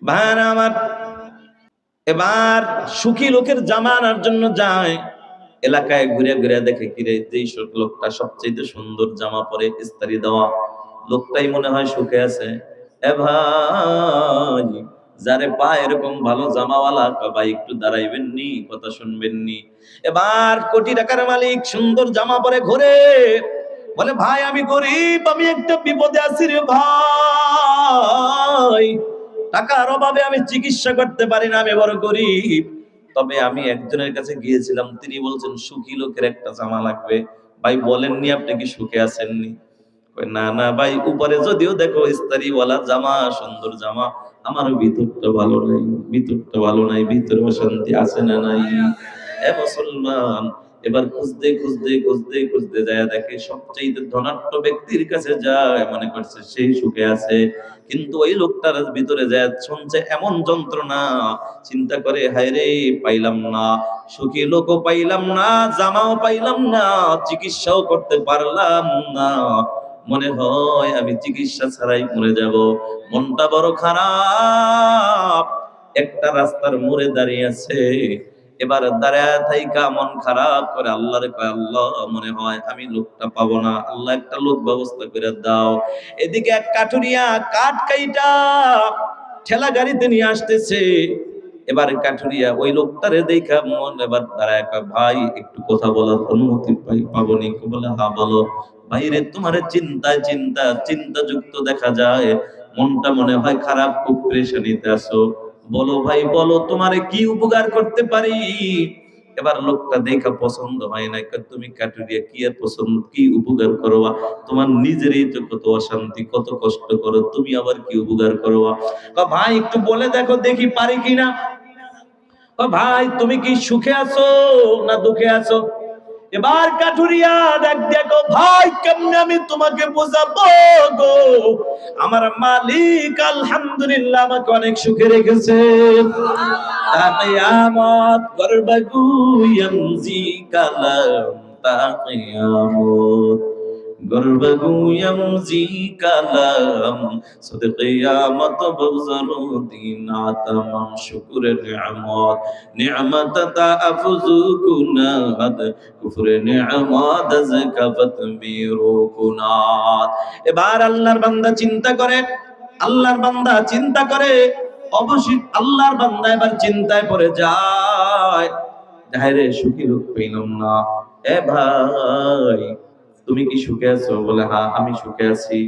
ভাইরা আমার, এবার সুখী লোকের জামা আনার জন্য যায়, এলাকায় ঘুরে ঘুরে দেখে কিরে যেই লোকটা সবচেয়ে সুন্দর জামা পরে ইস্তারি দেওয়া লোকটাই মনে হয় সুখে আছে। এ ভাই, যারে পায় এরকম ভালো জামাওয়ালা, ভাই একটু দাঁড়াইবেন নি, কথা শুনবেন নি। এবার কোটি টাকার মালিক সুন্দর জামা পরে ঘুরে, বলে ভাই আমি গরিব, আমি একটা বিপদে আছি রে ভাই, টাকার অভাবে আমি চিকিৎসা করতে পারি না, আমি বড় গরিব। তবে আমি একজনের কাছে গিয়েছিলাম, তিনি বলছেন সুখী লোকের একটা জামা লাগবে। ভাই বলেননি আপনি কি সুখে আছেননি? না না ভাই, উপরে যদিও দেখো ইস্তারিওয়ালা জামা, সুন্দর জামা, আমার ভিতরটা ভালো নাই, ভিতরটা ভালো নাই, ভিতরে অশান্তি আছে না নাই? এ মুসলমান, এবার খুঁজতে খুঁজতে খুঁজতে খুঁজতে যায় দেখে সবচেয়ে ধনাঢ্য ব্যক্তির কাছে যায়, মনে করছে সেই সুখে আছে। কিন্তু ওই লোকটার ভিতরে যায় শুনছে এমন যন্ত্রণা, চিন্তা করে হায় রে, পাইলাম না, সুখী লোকও পাইলাম না, জামাও পাইলাম না, চিকিৎসাও করতে পারলাম না, মনে হয় আমি চিকিৎসা ছাড়াই মরে যাব। মনটা বড় খারাপ। একটা রাস্তার মোড়ে দাঁড়িয়ে আছে, এবার দাঁড়ায় থাইকা মন খারাপ করে আল্লাহরে কয়, আল্লাহ মনে হয় আমি লোকটা পাবো না, আল্লাহ একটা লোক ব্যবস্থা করে দাও। এদিকে এক কাঠুরিয়া কাঠ কাইটা ঠেলা গাড়িতে নিয়ে আসতেছে। এবার কাঠুরিয়া ওই লোকটারে দেখা মন এবার দাঁড়ায় কয়, ভাই একটু কথা বলার অনুমতি পাবো নি? বলে হ্যাঁ বলো। ভাইরে, তোমার চিন্তা যুক্ত দেখা যায়, মনটা মনে হয় খারাপ, খুব পেরেশানিতে আছো, বলো ভাই বলো, তোমারে কি উপকার করতে পারি? এবার লোকটা দেখা পছন্দ হয় না, তুমি কাটুরিয়া কি আর পছন্দ, কি উপকার করবা? তোমার নিজেরই তো কত অশান্তি, কত কষ্ট করো, তুমি আবার কি উপকার করবা? ভাই একটু বলে দেখো, দেখি পারি কিনা। ভাই তুমি কি সুখে আছো না দুঃখে আছো? এবার কাঠুরিয়া দেখ, দেখো ভাই কেমনে আমি তোমাকে বোঝাবো গো, আমার মালিক আলহামদুলিল্লাহ আমাকে অনেক সুখে রেখেছে। কিয়ামত করবাগু ইয়ামজি কালাম, তা কিয়ামত করবাগু ইয়ামজি কালাম, সদ কিয়ামত বজরু দিন আতমাম শুকরে নিয়ামত, নিয়ামত তা আফজু কুনাদ, কুফরে নিয়ামত যাকাফত মিরু কুনাত। এবার আল্লাহর বান্দা চিন্তা করে, আল্লাহর বান্দা চিন্তা করে, অবশ্যই আল্লাহর বান্দা এবার চিন্তায় পড়ে যায়, রে সুখী লোক পেলাম না। এ ভাই, তুমি কি সুখে আছো? বলে হ্যাঁ আমি সুখে আছি।